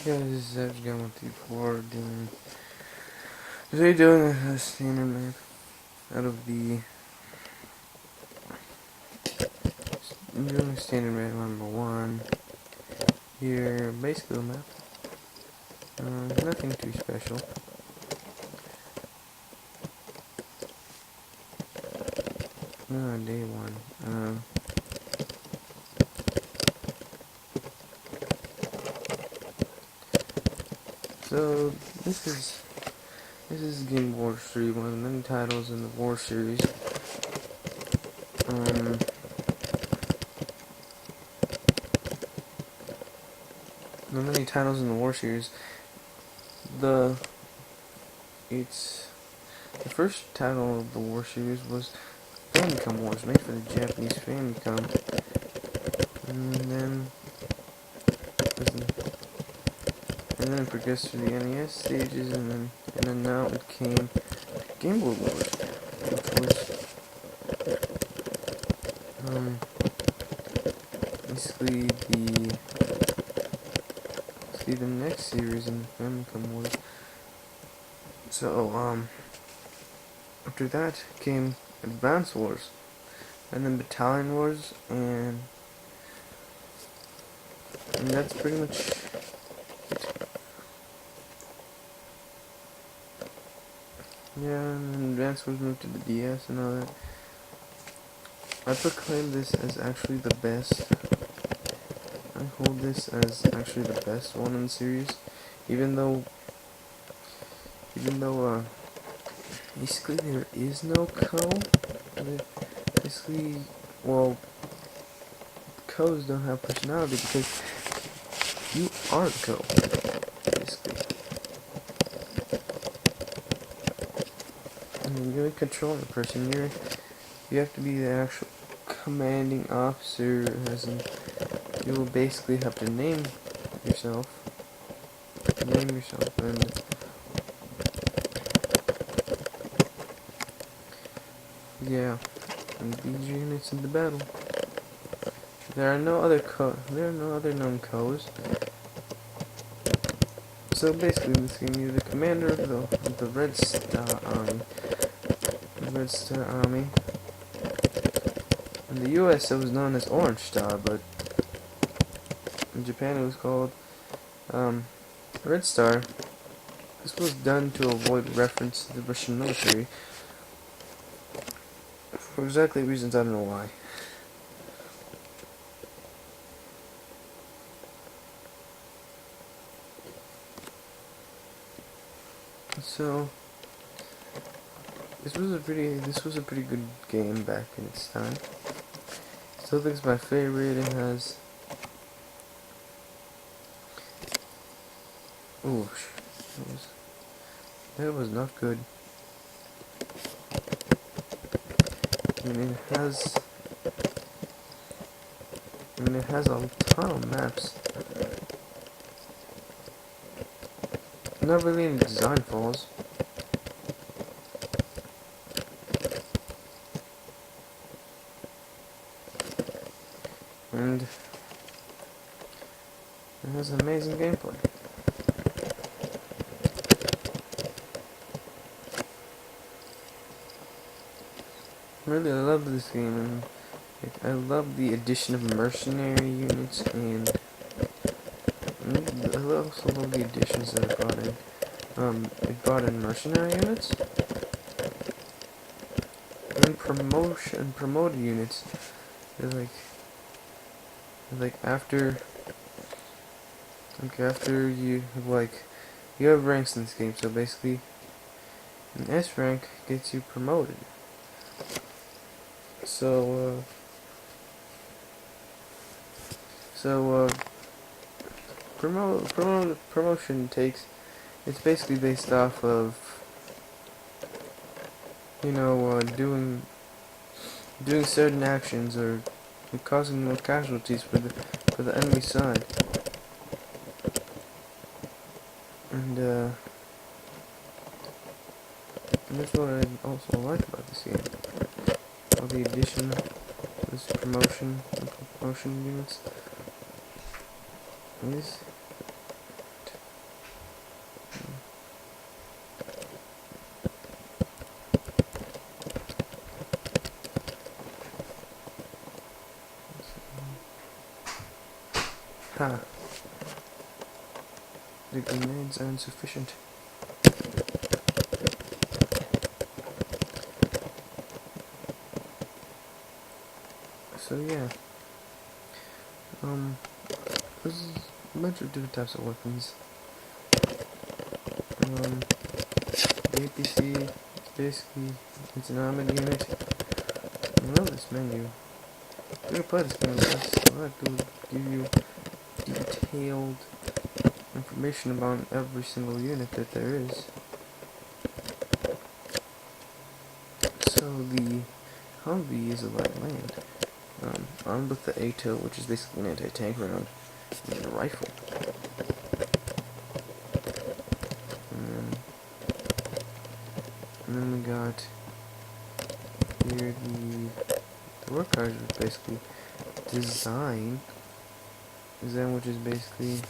Yeah, this is Zedge Gun with the 4 doing. Today doing a standard map out of the. I'm doing a standard map number 1. Here, basically a map. Nothing too special. Day 1. So this is Game War 3, one of the many titles in the War series. The many titles in the War series. It's the first title of the War series was Famicom Wars, made for the Japanese Famicom, and then it progressed through the NES stages, and then now it came Game Boy Wars, which was basically the next series in Famicom Wars. So after that came Advance Wars, and then Battalion Wars, and that's pretty much it. Yeah, and then Advance Wars moved to the DS and all that. I proclaim this as actually the best. I hold this as actually the best one in the series, even though basically there is no Co. Basically, well, Co's don't have personality because you are Co. Basically, I mean, you're controlling the person. You have to be the actual commanding officer, as in you will basically have to name yourself, and yeah, and these units in the battle. There are no other known co's. So basically, in this game, you're the commander of the Red Star Army. The Red Star Army. In the U.S., it was known as Orange Star, but in Japan, it was called Red Star. This was done to avoid reference to the Russian military for exactly reasons I don't know why. So this was a pretty good game back in its time. Still think it's my favorite. It has that was not good. I mean, it has a ton of maps. Not really any design flaws. And it has amazing gameplay. Really, I love this game, and I love the addition of mercenary units, and I also love the additions that it brought in. It brought in mercenary units and promoted units. They're like after you you have ranks in this game, so basically an S rank gets you promoted. So promotion it's basically based off of doing certain actions or causing more casualties for the enemy side. And that's what I also like about this game. All the addition of this promotion units is Ha! The grenades are insufficient. So yeah, there's a bunch of different types of weapons. The APC is basically, it's an armored unit. I love this menu. If you're gonna play this game, I like to give you detailed information about every single unit that there is. So the Humvee is a light land, armed with the ATO, which is basically an anti-tank round, and a rifle. And then we got here the work cars, which basically design, which is basically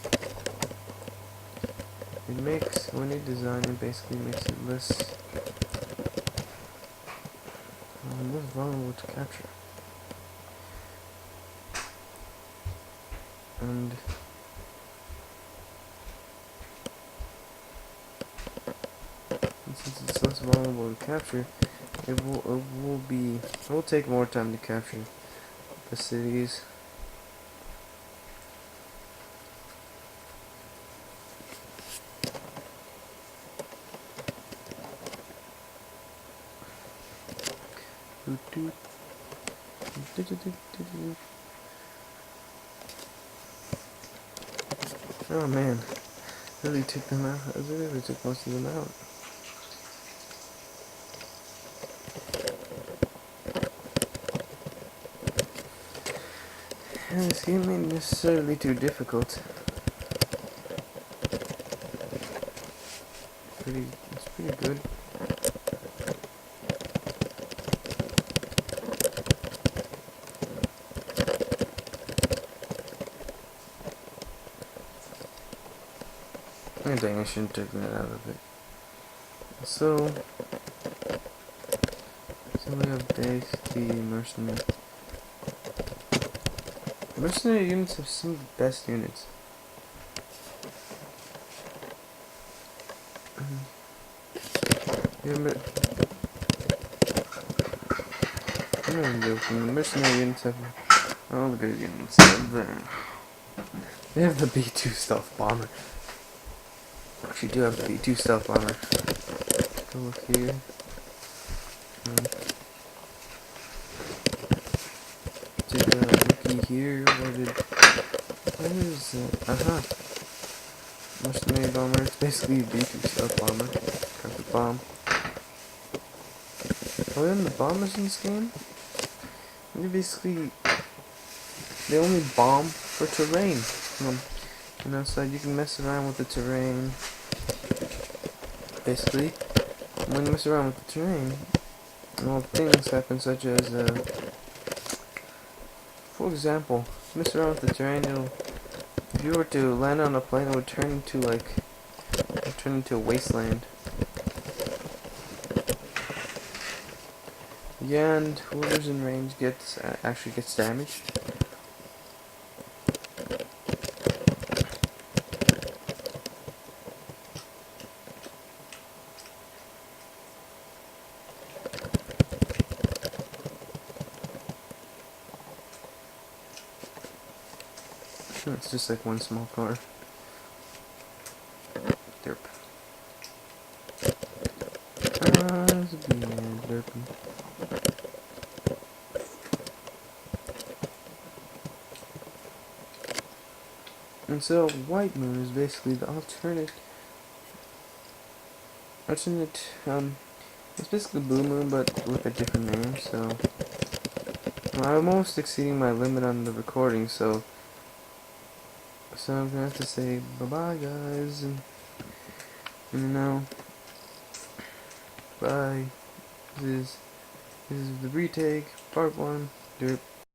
it makes, when you design it, basically makes it less vulnerable to capture. And since it's less vulnerable to capture, it will take more time to capture the cities. Oh man, really took them out. I really took most of them out. And this game ain't necessarily too difficult. It's pretty good. I think I shouldn't take that out of it. So we have basically mercenary. Mercenary units have some of the best units. I'm not joking. The mercenary units have all the good units. They have the B-2 stealth bomber. Actually, do have the B-2 stealth bomber. Go look here. Take a looky here. Where is it? Mercenary bomber. It's basically a B-2 stealth bomber. Got the bomb. Other than the bombers in this game, they only bomb for terrain. So you can mess around with the terrain. Basically, when you mess around with the terrain, well, things happen such as, for example, mess around with the terrain. If you were to land on a plane, it would turn into a wasteland. Yeah, and whoever's in range actually gets damaged. It's just like one small car. Derp. There's a bee man derping. And so, White Moon is basically the alternate, it's basically Blue Moon, but with a different name, so, I'm almost exceeding my limit on the recording, so I'm gonna have to say bye-bye, guys, and bye. This is the retake, part 1, derp.